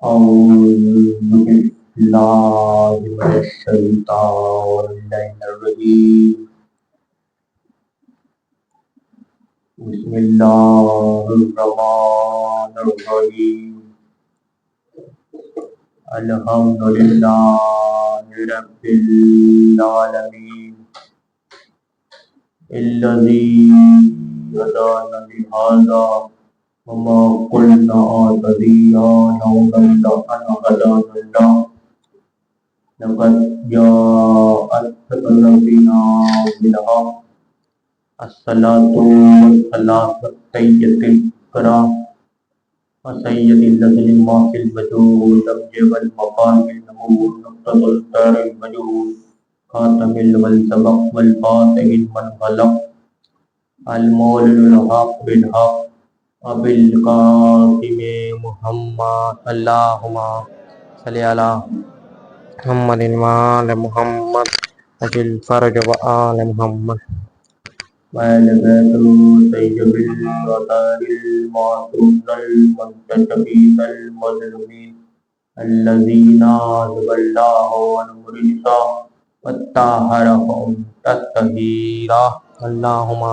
أعوذ بالله من الشيطان الرجيم بسم الله الرحمن الرحيم الحمد لله رب العالمين الذي هدانا لهذا وما كنا نهتدي لولا أن هدانا الله لقد جاءت ربنا بالحق الصلاة والسلام سيد الكرام وسيد النسل ما في الوجود دمج والمقام النمور نقطة الدار الوجود خاتم والسبق والفاتح من خلق المولد الحق بالحق وبالقاسم محمد اللهم صل على محمد وآل محمد أجل فرج وآل محمد وآل بيته سيد بالوتار المعصوم المنتجبين المظلومين الذين عذب الله عنهم الرجس وطهرهم تطهيرا اللهم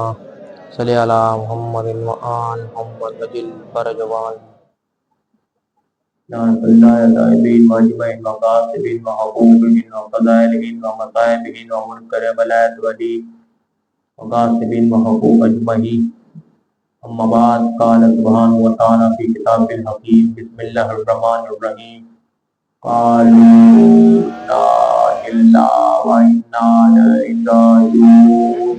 صل على محمد وآل محمد أجل فرج وآل لعنة الله دائبين واجمعين وقاسبين وحقوقين وفضائلين ومصائبين ومنكر بلاد ودين وقاسبين وحقوق أجمعين أما بعد قال سبحانه وتعالى في كتاب الحكيم بسم الله الرحمن الرحيم قالوا لا إله وإنا إليه راجعون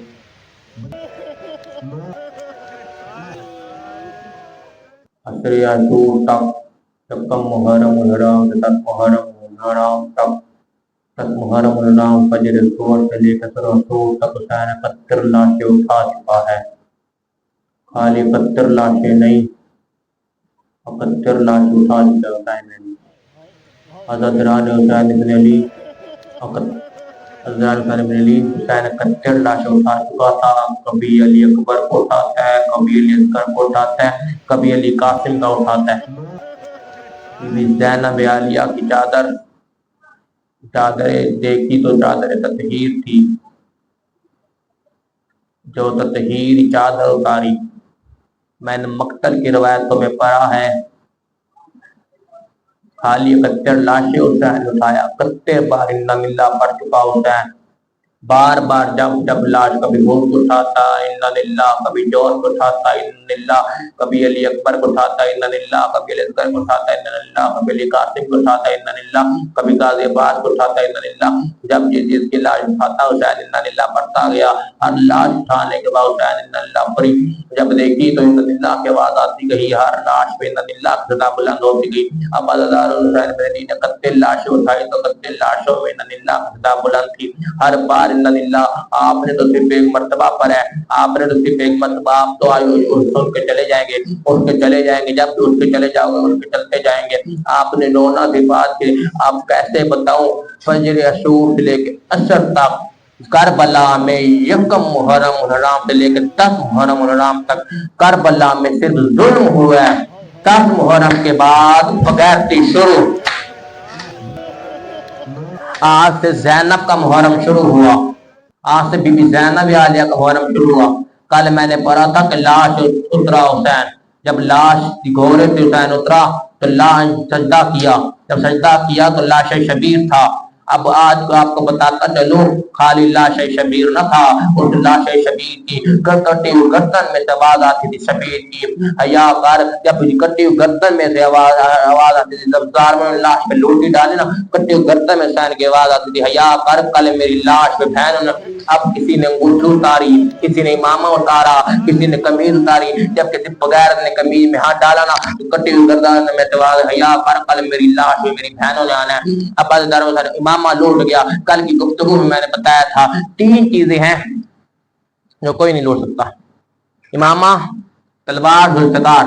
عشر عاشور تک محرم الحرام تک محرم الحرام تک محرم الحرام فجر الصور سے لے کر سور تک حسین 71 لاشیں اٹھا چکا ہے. خالی 71 لاشیں نہیں 71 لاشیں اٹھا چکا حسین نے. حضرت ران حسین بن علی حسین 71 لاشیں اٹھا چکا تھا. کبھی علی اکبر کو اٹھاتا ہے, کبھی علی اصغر کو اٹھاتا ہے, کبھی علی قاسم کا اٹھاتا ہے. زینب عالیہ کی چادر دیکھی تو چادر تطہیر تھی. جو تطہیر چادر اتاری میں نے مقتل کی روایتوں میں پڑھا ہے. خالی 71 لاشیں حسین اٹھایا. 71 بار انا للہ پڑھ چکا حسین. بار بار جب لاش کبھی گھوڑ کو اٹھاتا انا للہ, کبھی جور کو اٹھاتا انا للہ, کبھی علی اکبر کو اٹھاتا انا للہ, کبھی علی اصغر کو اٹھاتا انا للہ, کبھی علی قاسم کو اٹھاتا انا للہ, کبھی غازی عباس کو اٹھاتا انا للہ. جب جس کی لاش اٹھاتا حسین انا للہ پڑھتا گیا. ہر لاش اٹھانے کے بعد حسین انا للہ پڑھی. جب دیکھی تو انا للہ کی آواز آتی گئی. ہر لاش پہ انا للہ کی صدا بلند ہوتی گئی. اب عزادار حسین بن علی نے 31 لاشیں اٹھائی تو 31 لاشوں میں انا للہ کی صدا بلند تھی. ہر بار انا للہ آپ نے تو صرف ایک مرتبہ پر ہے, آپ نے تو صرف ایک مرتبہ, آپ تو سن کے چلے جائیں گے, اٹھ کے چلے جائیں گے. جب بھی اٹھ کے چلے جاؤ گے اٹھ کے چلتے جائیں گے. آپ نے رونا بھی بات کے آپ کیسے بتاؤں. فجر عاشور سے لے کے عصر تک کربلا میں یکم محرم الحرام سے لے کے 10 محرم الحرام تک کربلا میں صرف ظلم ہوا ہے. 10 محرم کے بعد بغیرتی شروع. آج سے زینب کا محرم شروع ہوا. آج سے بی بی زینب عالیہ کا محرم شروع ہوا. کل میں نے پڑھا تھا کہ لاش اترا حسین. جب لاش گھوڑے سے حسین اترا تو لاش سجدہ کیا. جب سجدہ کیا تو لاش شبیر تھا. اب آج کو آپ کو بتاتا چلوں خالی لاش شبیر نہ تھا. اس لاش شبیر کی کٹی ہوئی گردن میں سے آواز آتی تھی شبیر کی حیا کر. جب کٹی ہوئی گردن میں سے آواز آتی تھی, جب میں لاش پہ لوٹی ڈالے نا, کٹی ہوئی گردن میں حسین کی آواز آتی تھی حیا کر کل میری لاش پہ بہن. اب کسی نے انگوٹھی اتاری, کسی نے امامہ اتارا, کسی نے قمیض اتاری. جب کسی بغیر نے قمیض میں ہاتھ ڈالا نا تو کٹی ہوئی گردن میں سے آواز حیا کر کل میری لاش پہ میری بہنوں نے آنا ہے. اب امامہ لوٹ گیا. کل کی گفتگو میں نے بتایا تھا 3 چیزیں ہیں جو کوئی نہیں لوٹ سکتا. امامہ, تلوار, ذوالفقار,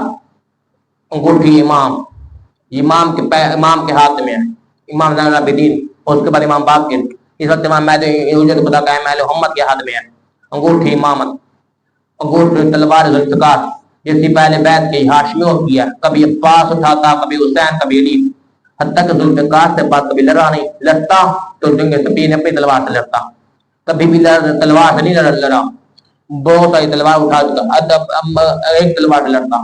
انگوٹھی امام. امام کے ہاتھ میں ہے, امام زین العابدین. اس کے بعد امام باقر. اس وقت امام مہدی خدا کا اہل محمد کے ہاتھ میں ہے انگوٹھی امامت. انگوٹھی تلوار ذوالفقار. جس کی پہلے بیعت کی ہاشمیوں کی ہے. کبھی عباس اٹھاتا, کبھی حسین, کبھی علی. حتیٰ کہ ذوالفقار سے بات کبھی لڑا نہیں، لڑتا تو جنگ سفین اپنی تلوار سے لڑتا، کبھی بھی تلوار سے نہیں لڑا، بہت ساری تلوار اٹھا چکا، ایک تلوار سے لڑتا۔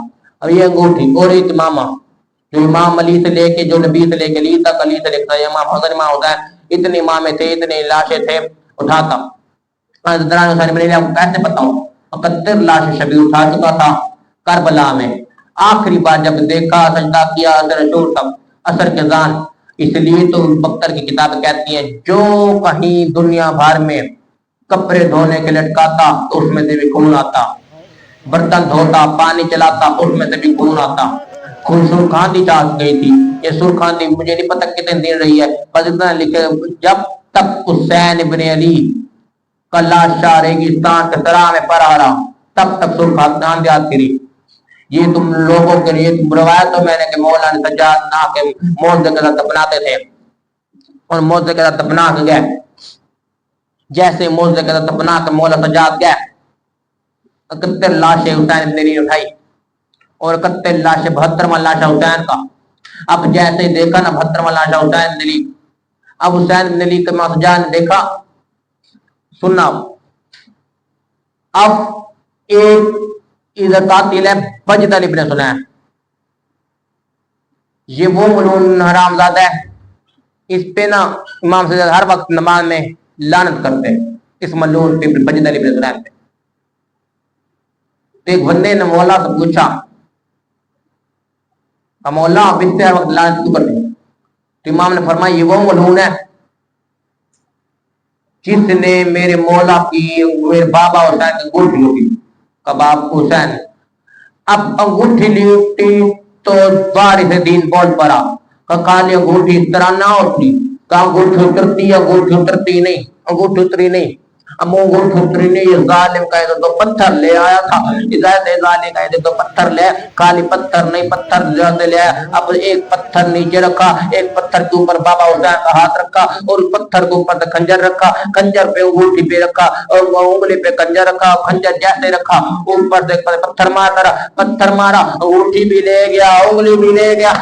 اب یہ انگوٹھی اور ایک امامہ جو امام علی سے لے کے جو نبی سے لے کے علی تک، علی سے لے کے امام حسن امام حسین، اتنے امامے تھے، اتنے لاشیں تھے، اٹھاتا۔ دران حسین بن علی آپ کو کیسے بتاؤں، 71 لاش شبیر اٹھا چکا تھا کربلا میں۔ آخری بار جب دیکھا سجدہ کیا اثر شور تک، اثر کے زان، اس لیے تو بختر کی کتاب کہتی ہیں جو کہیں دنیا بھر میں کپڑے دھونے کے لٹکاتا تو اس میں سے بھی خون آتا، برتن دھوتا، پانی چلاتا، اس میں سے بھی خون آتا۔ خون سرخاندی چاہت گئی تھی، یہ سرخاندی مجھے نہیں پتہ کتنے دن رہی ہے، بس اتنا لکھے جب تک حسین ابن علی کا لاشا ریگستان کے سرا میں پر آ رہا تب تک سرخاندی آتی رہی۔ یہ تم لوگوں کے لیے روایت تو میں نے کہ مولا نے سجاد نہ کے موزے کے ساتھ دفناتے تھے، اور موزے کے ساتھ دفنا کے گئے، جیسے موزے کے ساتھ دفنا کے مولا سجاد گئے، 71 لاشیں حسین ابن علی نے اٹھائی، اور 71 لاشیں 72واں لاشا حسین کا۔ اب جیسے دیکھا نا 72واں لاشا حسین ابن علی، اب حسین ابن علی کے مولا سجاد نے دیکھا، سننا اب ایک ادھر قاتل ہے بجد علی ابن سنین، یہ وہ ملعون حرام زادہ ہے، اس پہ نا امام سجاد ہر وقت نماز میں لعنت کرتے ہیں، اس ملعون پہ بجد علی ابن سنین پہ۔ تو ایک بندے نے مولا سے پوچھا مولا اب اس پہ ہر وقت لعنت کیوں کرتے ہیں؟ تو امام نے فرمایا یہ وہ ملعون ہے جس نے میرے مولا کی، میرے بابا حسین کی انگوٹھی لوٹی، کباب حسین اب انگوٹھی لوٹی تو وارث دین بول پڑا کہ کالی انگوٹھی اس طرح نہ ہوتی، کہ انگوٹھی اترتی، انگوٹھی اترتی نہیں، انگوٹھی اتری نہیں، اب انگوٹھی اتری نہیں، یہ ظالم کہے تو پتھر لے آیا تھا، ظالم کہے تو پتھر لے، کالی پتھر نہیں، پتھر زیادہ لے آیا، اب ایک پتھر نیچے رکھا، ایک پتھر کے اوپر بابا حسین کا ہاتھ رکھا، اور اس پتھر کے اوپر خنجر رکھا، خنجر پہ انگوٹھی پہ رکھا، اور انگلی پہ خنجر رکھا، خنجر جیسے رکھا اوپر سے پتھر مارا، انگوٹھی بھی لے گیا، انگلی بھی لے گیا۔